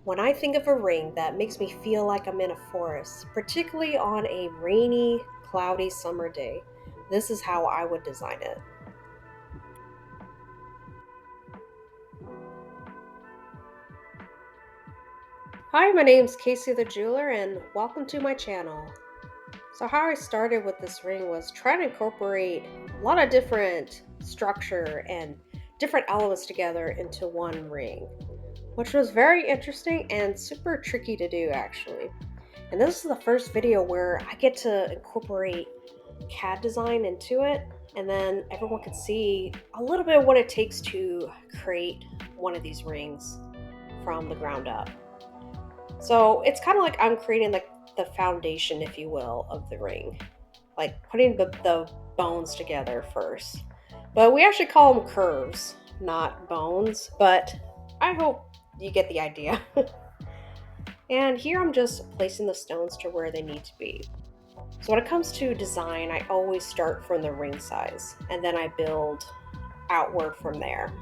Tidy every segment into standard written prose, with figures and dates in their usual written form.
When I think of a ring that makes me feel like I'm in a forest, particularly on a rainy, cloudy summer day, this is how I would design it. Hi, my name's Casey the Jeweler, and welcome to my channel. So, how I started with this ring was trying to incorporate a lot of different structure and different elements together into one ring, which was very interesting and super tricky to do, actually. And this is the first video where I get to incorporate CAD design into it, and then everyone can see a little bit of what it takes to create one of these rings from the ground up. So it's kind of like I'm creating like the foundation, if you will, of the ring, like putting the bones together first. But we actually call them curves, not bones, but I hope you get the idea. And here I'm just placing the stones to where they need to be. So when it comes to design, I always start from the ring size and then I build outward from there.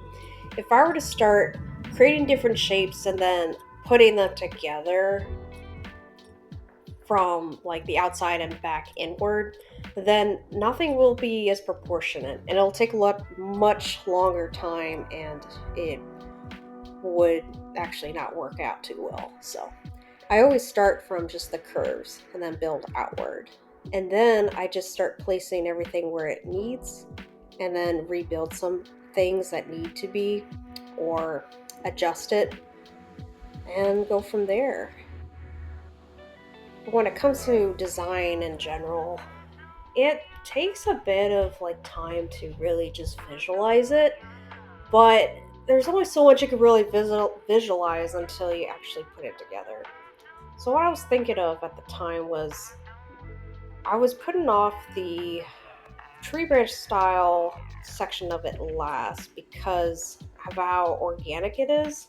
If I were to start creating different shapes and then putting them together from like the outside and back inward, then nothing will be as proportionate and it'll take much longer time and it would actually not work out too well. So I always start from just the curves and then build outward. And then I just start placing everything where it needs and then rebuild some things that need to be or adjust it and go from there. But when it comes to design in general, it takes a bit of like time to really just visualize it, but there's only so much you can really visualize until you actually put it together. So what I was thinking of at the time was I was putting off the tree branch style section of it last because of how organic it is.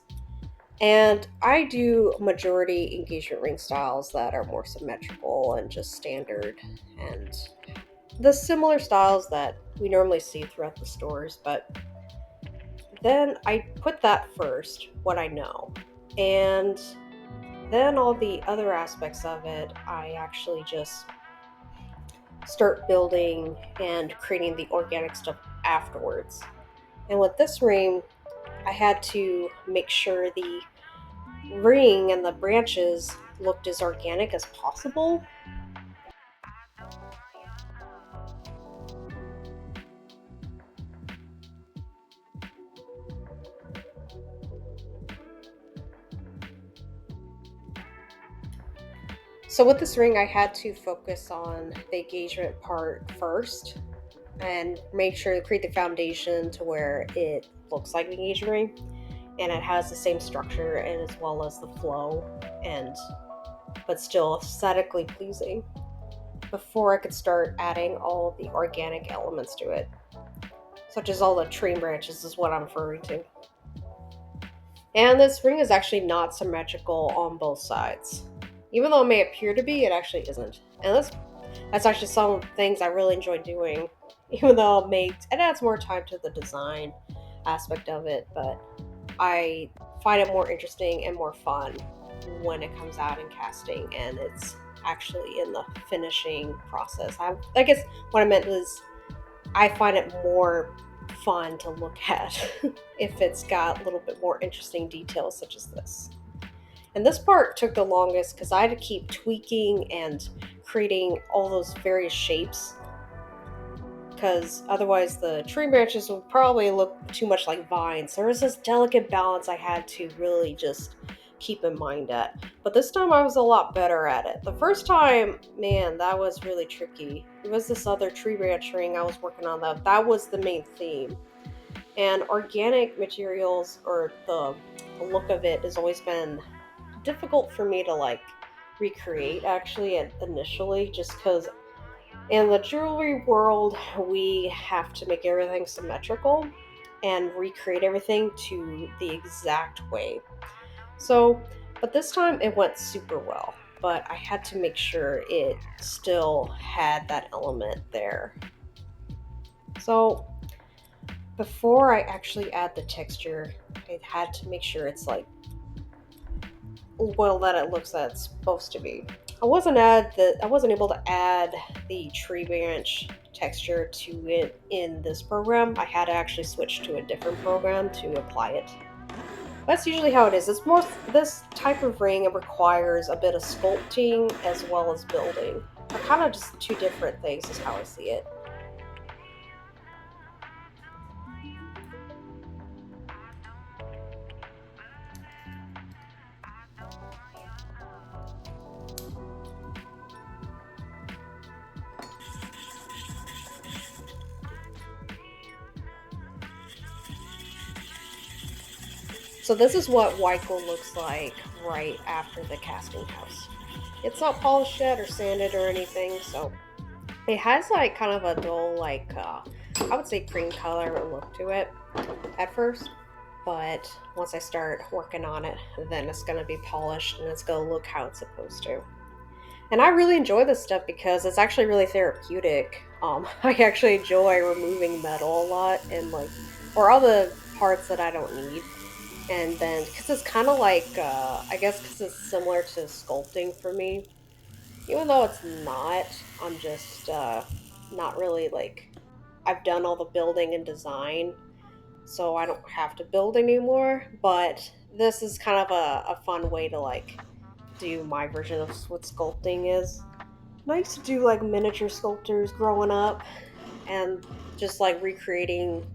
And I do majority engagement ring styles that are more symmetrical and just standard and the similar styles that we normally see throughout the stores. But then I put that first, what I know. And then all the other aspects of it, I actually just start building and creating the organic stuff afterwards. And with this ring, I had to make sure the ring and the branches looked as organic as possible. So with this ring, I had to focus on the engagement part first and make sure to create the foundation to where it looks like an engagement ring and it has the same structure and as well as the flow and but still aesthetically pleasing before I could start adding all of the organic elements to it, such as all the tree branches is what I'm referring to. And this ring is actually not symmetrical on both sides. Even though it may appear to be, it actually isn't. And that's actually some things I really enjoy doing, even though it adds more time to the design aspect of it, but I find it more interesting and more fun when it comes out in casting and it's actually in the finishing process. I guess what I meant was I find it more fun to look at if it's got a little bit more interesting details such as this. And this part took the longest because I had to keep tweaking and creating all those various shapes because otherwise the tree branches would probably look too much like vines. There was this delicate balance I had to really just keep in mind at. But this time I was a lot better at it. The first time, man, that was really tricky. It was this other tree branch ring I was working on that was the main theme. And organic materials or the look of it has always been difficult for me to like recreate actually initially just because in the jewelry world, we have to make everything symmetrical and recreate everything to the exact way. So, but this time it went super well, but I had to make sure it still had that element there. So, before I actually add the texture, I had to make sure it's like well that it looks that it's supposed to be. I wasn't able to add the tree branch texture to it in this program. I had to actually switch to a different program to apply it. That's usually how it is. It's more this type of ring. It requires a bit of sculpting as well as building. They're kind of just two different things, is how I see it. So this is what white gold looks like right after the casting house. It's not polished yet or sanded or anything, so it has like kind of a dull, like I would say cream color look to it at first. But once I start working on it, then it's gonna be polished and it's gonna look how it's supposed to. And I really enjoy this stuff because it's actually really therapeutic. I actually enjoy removing metal a lot and like, or all the parts that I don't need. And then, because it's kind of like, I guess because it's similar to sculpting for me, even though it's not, I'm just not really like, I've done all the building and design, so I don't have to build anymore. But this is kind of a fun way to like do my version of what sculpting is. I used to do like miniature sculptures growing up and just like recreating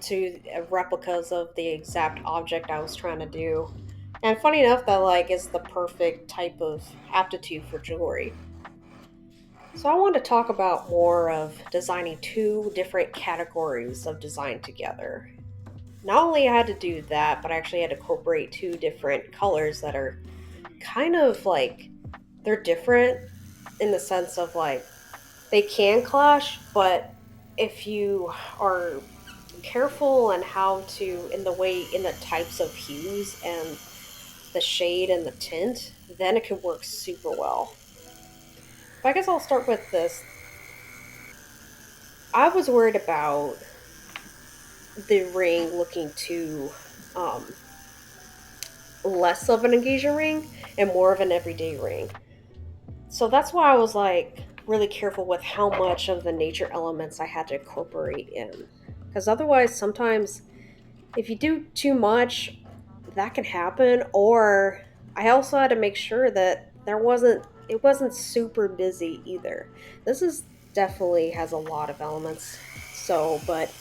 to replicas of the exact object I was trying to do. And funny enough, that like is the perfect type of aptitude for jewelry. So I want to talk about more of designing two different categories of design together. Not only I had to do that, but I actually had to incorporate two different colors that are kind of like they're different in the sense of like they can clash, but if you are careful in how to in the way in the types of hues and the shade and the tint, then it can work super well. But I guess I'll start with this. I was worried about the ring looking too um, less of an engagement ring and more of an everyday ring. So that's why I was like really careful with how much of the nature elements I had to incorporate in. Because otherwise, sometimes if you do too much, that can happen. Or I also had to make sure that it wasn't super busy either. This is definitely has a lot of elements. So, but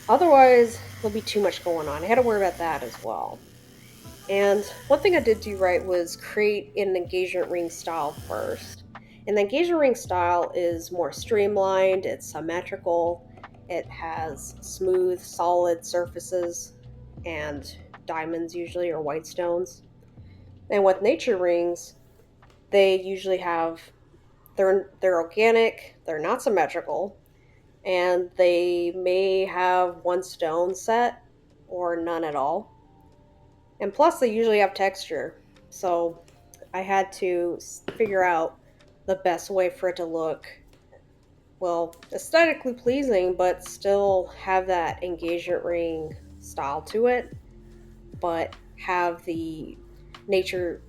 otherwise, there'll be too much going on. I had to worry about that as well. And one thing I did do right was create an engagement ring style first. And the engagement ring style is more streamlined, it's symmetrical, it has smooth, solid surfaces, and diamonds usually or white stones. And with nature rings, they usually have they're organic, they're not symmetrical, and they may have one stone set or none at all. And plus, they usually have texture. So I had to figure out the best way for it to look, well, aesthetically pleasing, but still have that engagement ring style to it, but have the nature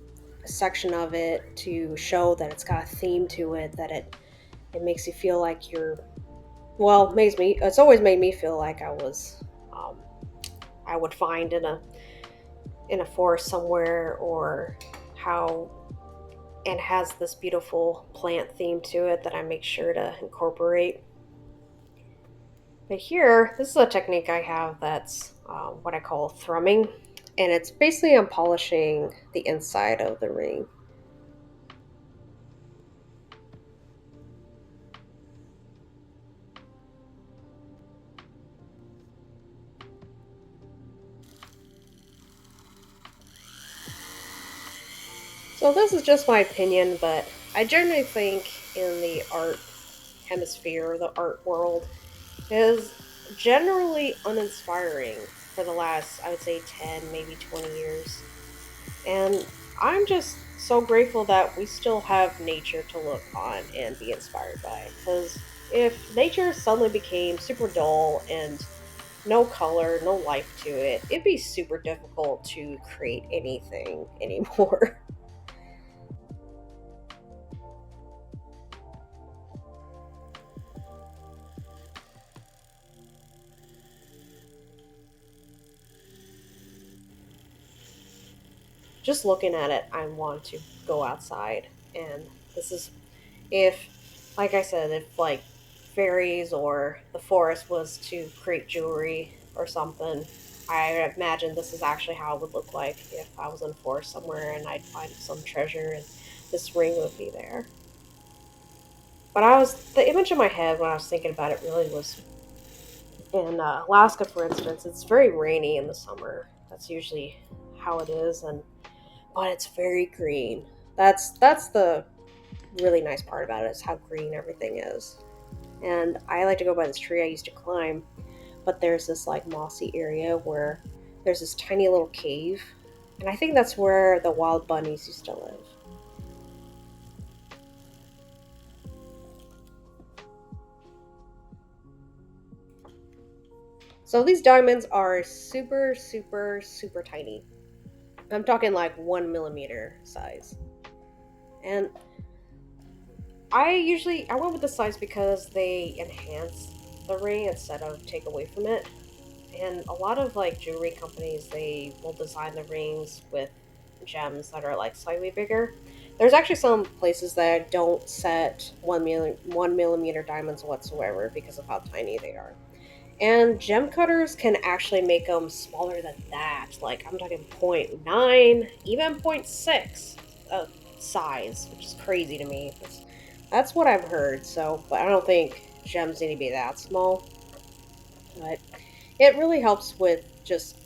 section of it to show that it's got a theme to it, that it makes you feel like you're, well, makes me, it's always made me feel like um, I would find in a forest somewhere, or how and has this beautiful plant theme to it that I make sure to incorporate. But here, this is a technique I have that's what I call thrumming, and it's basically I'm polishing the inside of the ring. So this is just my opinion, but I generally think in the art hemisphere, the art world, is generally uninspiring for the last, I would say, 10, maybe 20 years. And I'm just so grateful that we still have nature to look on and be inspired by. Because if nature suddenly became super dull and no color, no life to it, it'd be super difficult to create anything anymore. Just looking at it, I want to go outside. And this is if, like I said, if like fairies or the forest was to create jewelry or something, I imagine this is actually how it would look like if I was in a forest somewhere and I'd find some treasure and this ring would be there. But the image in my head when I was thinking about it really was in Alaska, for instance. It's very rainy in the summer. That's usually how it is, and but it's very green. That's the really nice part about it is how green everything is. And I like to go by this tree I used to climb, but there's this like mossy area where there's this tiny little cave, and I think that's where the wild bunnies used to live. So these diamonds are super, super, super tiny. I'm talking like 1 millimeter size. And I went with the size because they enhance the ring instead of take away from it. And a lot of like jewelry companies, they will design the rings with gems that are like slightly bigger. There's actually some places that don't set 1 millimeter diamonds whatsoever because of how tiny they are. And gem cutters can actually make them smaller than that. Like I'm talking point 0.9, even point 0.6 size, which is crazy to me. That's what I've heard. So, but I don't think gems need to be that small. But it really helps with just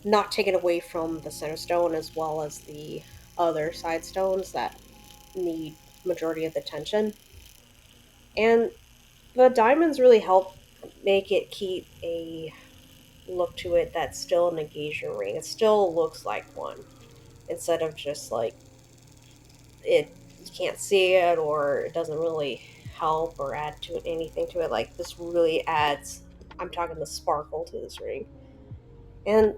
not taking away from the center stone as well as the other side stones that need majority of the attention. And the diamonds really help make it keep a look to it that's still an engagement ring. It still looks like one instead of just like it you can't see it or it doesn't really help or add to it anything to it. Like this really adds I'm talking the sparkle to this ring. And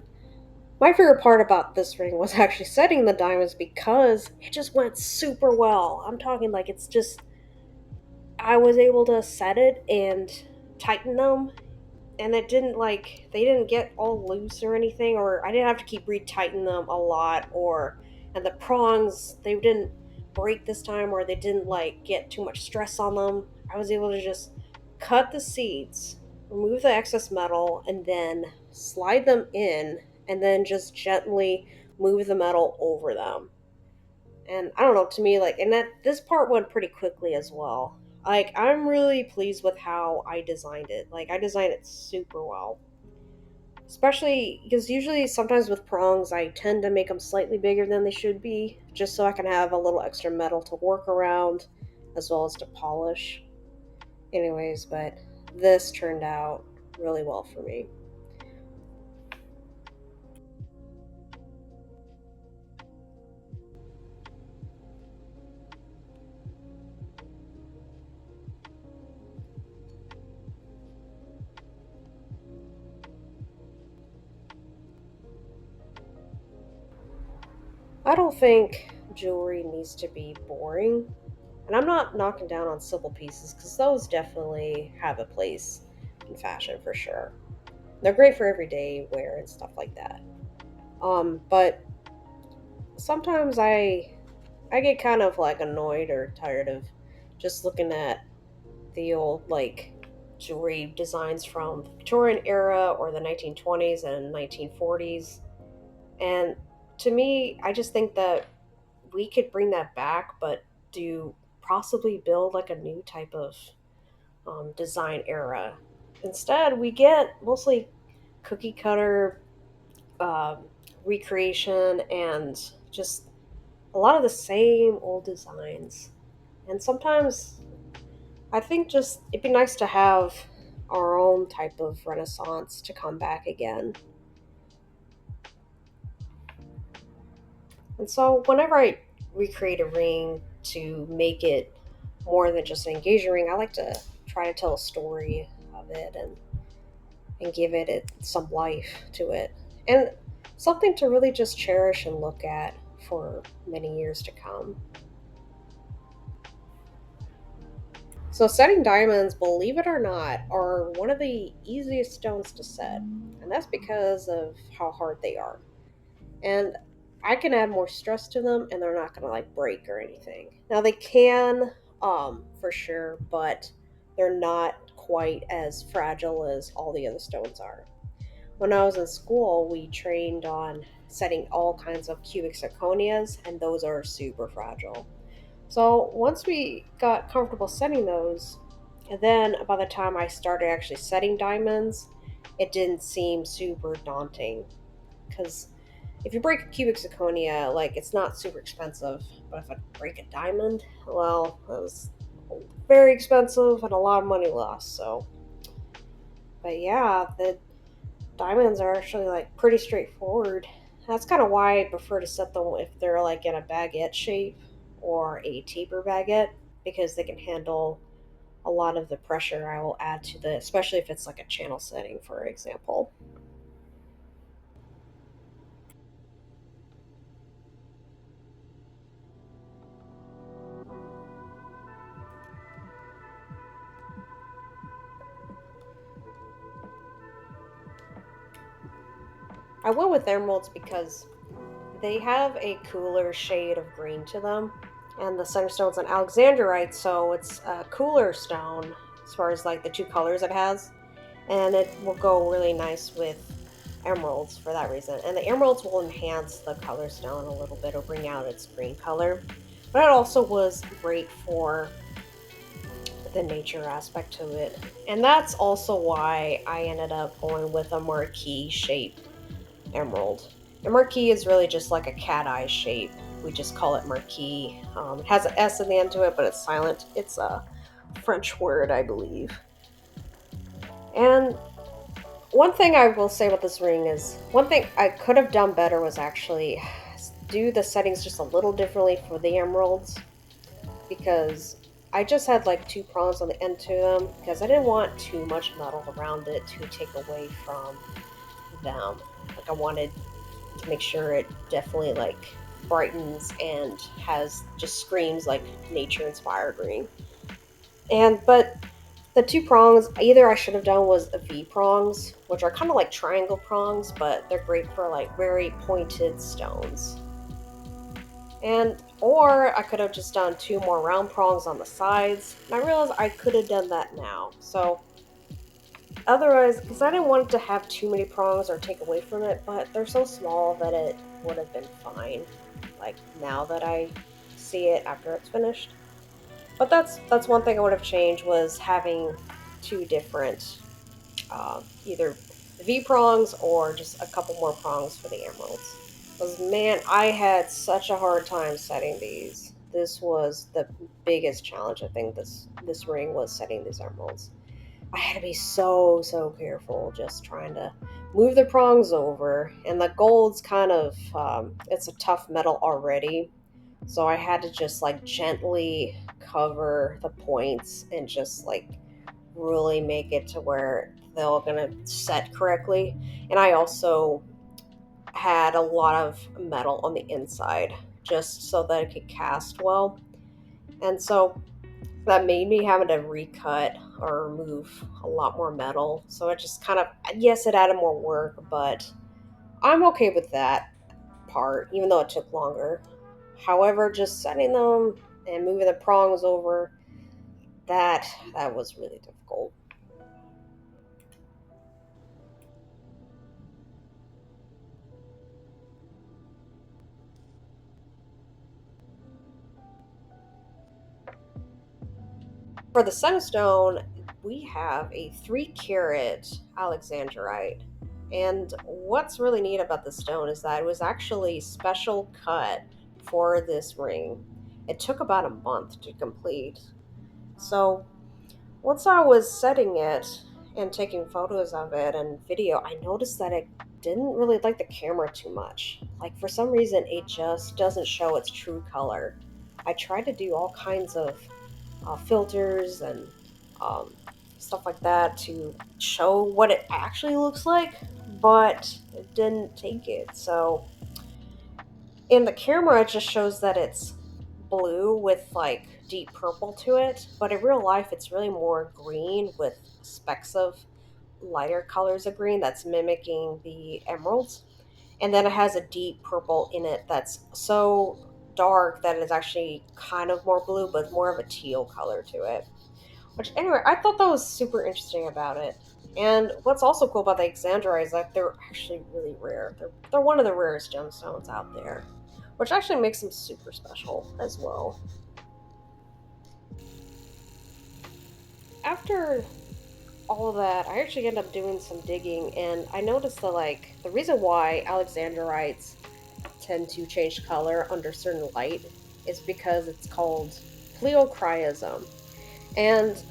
my favorite part about this ring was actually setting the diamonds because it just went super well. I'm talking like it's just I was able to set it and tighten them and it didn't like they didn't get all loose or anything or I didn't have to keep retightening them a lot or and the prongs they didn't break this time or they didn't like get too much stress on them. I was able to just cut the seeds, remove the excess metal and then slide them in and then just gently move the metal over them. And I don't know, to me, like, and that this part went pretty quickly as well. Like, I'm really pleased with how I designed it. Like, I designed it super well. Especially because usually, sometimes with prongs, I tend to make them slightly bigger than they should be, just so I can have a little extra metal to work around, as well as to polish. Anyways, but this turned out really well for me. I don't think jewelry needs to be boring. And I'm not knocking down on simple pieces because those definitely have a place in fashion for sure. They're great for everyday wear and stuff like that. But sometimes I get kind of like annoyed or tired of just looking at the old like jewelry designs from the Victorian era or the 1920s and 1940s. And to me, I just think that we could bring that back, but do possibly build like a new type of design era. Instead, we get mostly cookie cutter um, recreation and just a lot of the same old designs. And sometimes I think just it'd be nice to have our own type of renaissance to come back again. And so whenever I recreate a ring to make it more than just an engagement ring, I like to try to tell a story of it and give some life to it. And something to really just cherish and look at for many years to come. So, setting diamonds, believe it or not, are one of the easiest stones to set, and that's because of how hard they are. And I can add more stress to them, and they're not going to like break or anything. Now, they can, for sure, but they're not quite as fragile as all the other stones are. When I was in school, we trained on setting all kinds of cubic zirconias, and those are super fragile. So once we got comfortable setting those, and then by the time I started actually setting diamonds, it didn't seem super daunting. Because if you break a cubic zirconia, like it's not super expensive, but if I break a diamond, well, it was very expensive and a lot of money lost. So, but yeah, the diamonds are actually like pretty straightforward. That's kind of why I prefer to set them if they're like in a baguette shape or a taper baguette because they can handle a lot of the pressure I will add to the, especially if it's like a channel setting, for example. I went with emeralds because they have a cooler shade of green to them, and the center stone's an Alexandrite, so it's a cooler stone as far as like the two colors it has, and it will go really nice with emeralds for that reason. And the emeralds will enhance the color stone a little bit or bring out its green color. But it also was great for the nature aspect to it. And that's also why I ended up going with a marquee shaped emerald. And marquee is really just like a cat eye shape. We just call it marquee. It has an S in the end to it, but it's silent. It's a French word, I believe. And one thing I will say about this ring is one thing I could have done better was actually do the settings just a little differently for the emeralds because I just had like two prongs on the end to them because I didn't want too much metal around it to take away from them. Like I wanted to make sure it definitely like brightens and has just screams like nature inspired ring. And but the two prongs either I should have done was V prongs, which are kind of like triangle prongs, but they're great for like very pointed stones. And or I could have just done two more round prongs on the sides. And I realized I could have done that now. So otherwise, because I didn't want it to have too many prongs or take away from it, but they're so small that it would have been fine. Like now that I see it after it's finished. But that's one thing I would have changed was having two different either V prongs or just a couple more prongs for the emeralds. Because man, I had such a hard time setting these. This was the biggest challenge I think this ring was setting these emeralds. I had to be so careful just trying to move the prongs over, and the gold's kind of it's a tough metal already, so I had to just like gently cover the points and just like really make it to where they're all gonna set correctly. And I also had a lot of metal on the inside just so that it could cast well. And so that made me having to recut or remove a lot more metal. So it just kind of, yes, it added more work, but I'm okay with that part, even though it took longer. However, just setting them and moving the prongs over, that was really difficult. For the sunstone, we have a 3 carat Alexandrite. And what's really neat about this stone is that it was actually special cut for this ring. It took about a month to complete. So once I was setting it and taking photos of it and video, I noticed that it didn't really like the camera too much. Like for some reason, it just doesn't show its true color. I tried to do all kinds of filters and um, stuff like that to show what it actually looks like, but it didn't take it. So in the camera, it just shows that it's blue with like deep purple to it, but in real life, it's really more green with specks of lighter colors of green that's mimicking the emeralds. And then it has a deep purple in it that's so dark that it's actually kind of more blue, but more of a teal color to it. Which, anyway, I thought that was super interesting about it. And what's also cool about the Alexandrite is that they're actually really rare. They're one of the rarest gemstones out there, which actually makes them super special as well. After all of that, I actually ended up doing some digging, and I noticed that like the reason why Alexandrites tend to change color under certain light is because it's called pleocryism. And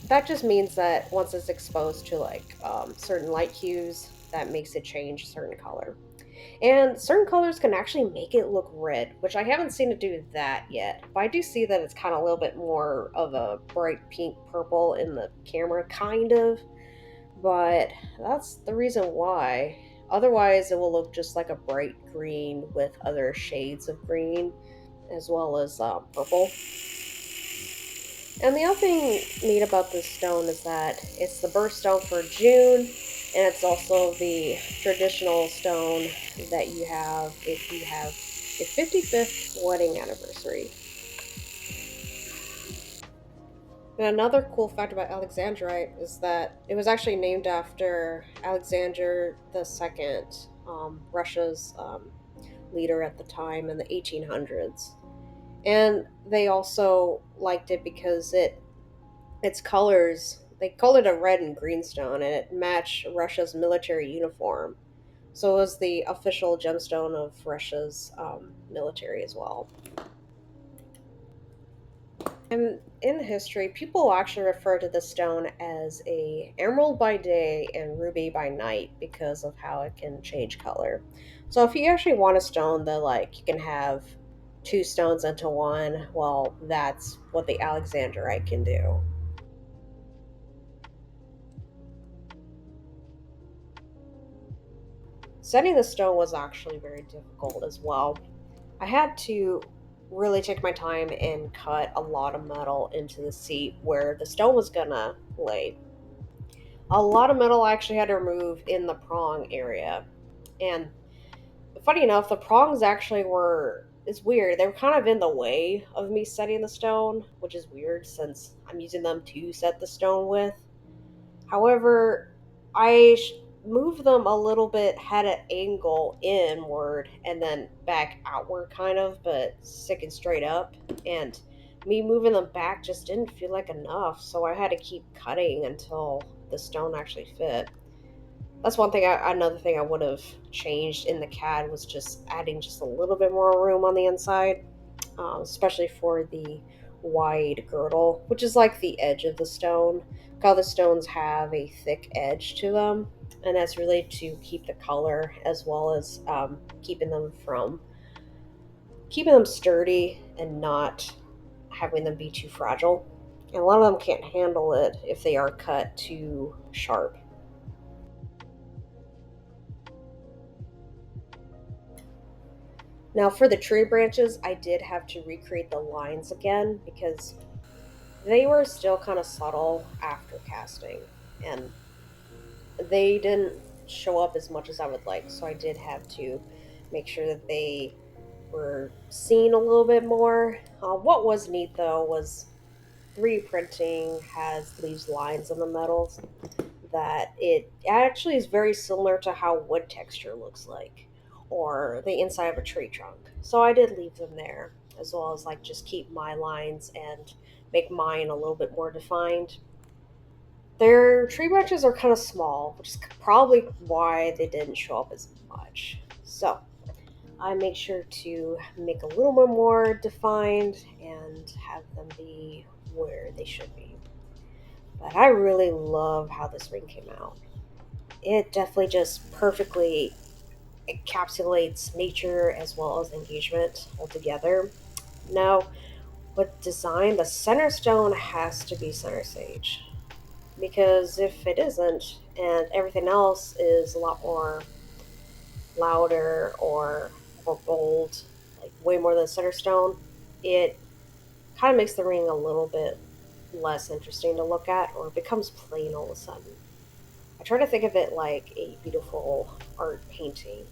that just means that once it's exposed to like certain light hues, that makes it change certain color. And certain colors can actually make it look red, which I haven't seen it do that yet. But I do see that it's kind of a little bit more of a bright pink purple in the camera, kind of. But that's the reason why. Otherwise, it will look just like a bright green with other shades of green, as well as purple. And the other thing neat about this stone is that it's the birthstone for June, and it's also the traditional stone that you have if you have a 55th wedding anniversary. And another cool fact about Alexandrite is that it was actually named after Alexander II, Russia's leader at the time in the 1800s. And they also liked it because its colors, they called it a red and green stone, and it matched Russia's military uniform. So it was the official gemstone of Russia's military as well. And in history, people actually refer to the stone as a emerald by day and ruby by night because of how it can change color. So if you actually want a stone that like you can have two stones into one, well, that's what the Alexandrite can do. Setting the stone was actually very difficult as well. I had to really take my time and cut a lot of metal into the seat where the stone was gonna lay. A lot of metal I actually had to remove in the prong area. And funny enough, the prongs actually were, it's weird. They were kind of in the way of me setting the stone, which is weird since I'm using them to set the stone with. However, I moved them a little bit, had an angle inward and then back outward, kind of, but sticking straight up. And me moving them back just didn't feel like enough, so I had to keep cutting until the stone actually fit. That's one thing. Another thing I would have changed in the CAD was just adding just a little bit more room on the inside, especially for the wide girdle, which is like the edge of the stone. All the stones have a thick edge to them, and that's really to keep the color as well as keeping them sturdy and not having them be too fragile. And a lot of them can't handle it if they are cut too sharp. Now, for the tree branches, I did have to recreate the lines again because they were still kind of subtle after casting, and they didn't show up as much as I would like. So I did have to make sure that they were seen a little bit more. What was neat though was 3D printing has these lines on the metals that it actually is very similar to how wood texture looks like or the inside of a tree trunk. So I did leave them there as well as like just keep my lines and make mine a little bit more defined. Their tree branches are kind of small, which is probably why they didn't show up as much. So I make sure to make a little bit more defined and have them be where they should be. But I really love how this ring came out. It definitely just perfectly encapsulates nature as well as engagement altogether. Now, with design, the center stone has to be center sage. Because if it isn't, and everything else is a lot more louder or more bold, like way more than center stone, it kind of makes the ring a little bit less interesting to look at, or it becomes plain all of a sudden. I try to think of it like a beautiful art painting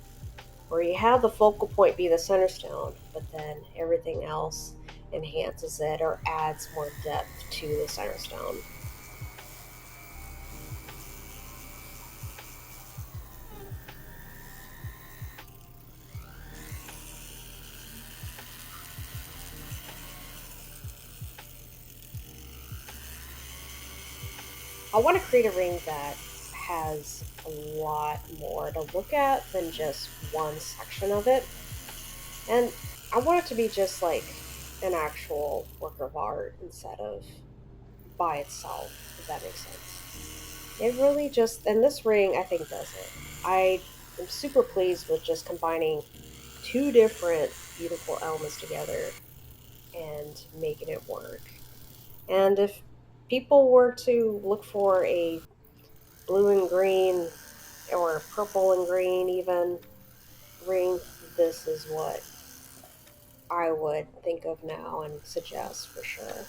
where you have the focal point be the center stone, but then everything else enhances it or adds more depth to the center stone. I want to create a ring that has a lot more to look at than just one section of it. And I want it to be just like an actual work of art instead of by itself, if that makes sense. It really just, and this ring I think does it. I am super pleased with just combining two different beautiful elements together and making it work. And if people were to look for a blue and green or purple and green even ring, this is what I would think of now and suggest for sure.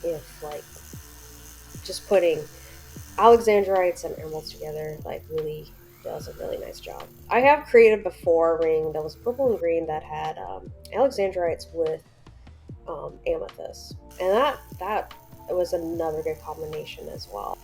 If like just putting Alexandrites and emeralds together like really does a really nice job. I have created before a ring that was purple and green that had Alexandrites with amethyst, and that was another good combination as well.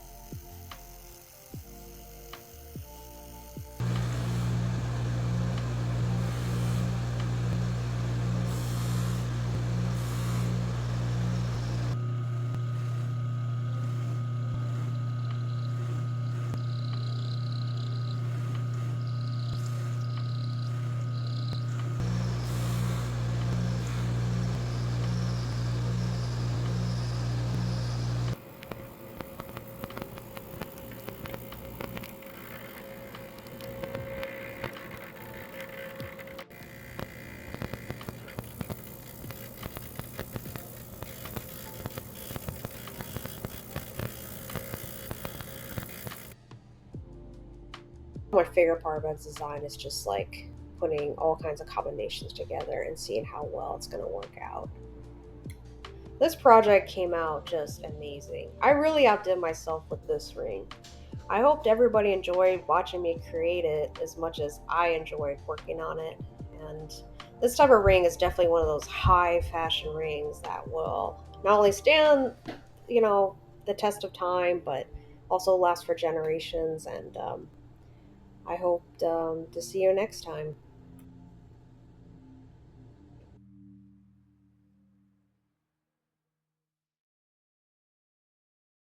My favorite part about design is just like putting all kinds of combinations together and seeing how well it's going to work out. This project came out just amazing. I really outdid myself with this ring. I hoped everybody enjoyed watching me create it as much as I enjoyed working on it. And this type of ring is definitely one of those high fashion rings that will not only stand, you know, the test of time, but also last for generations. And I hope to see you next time.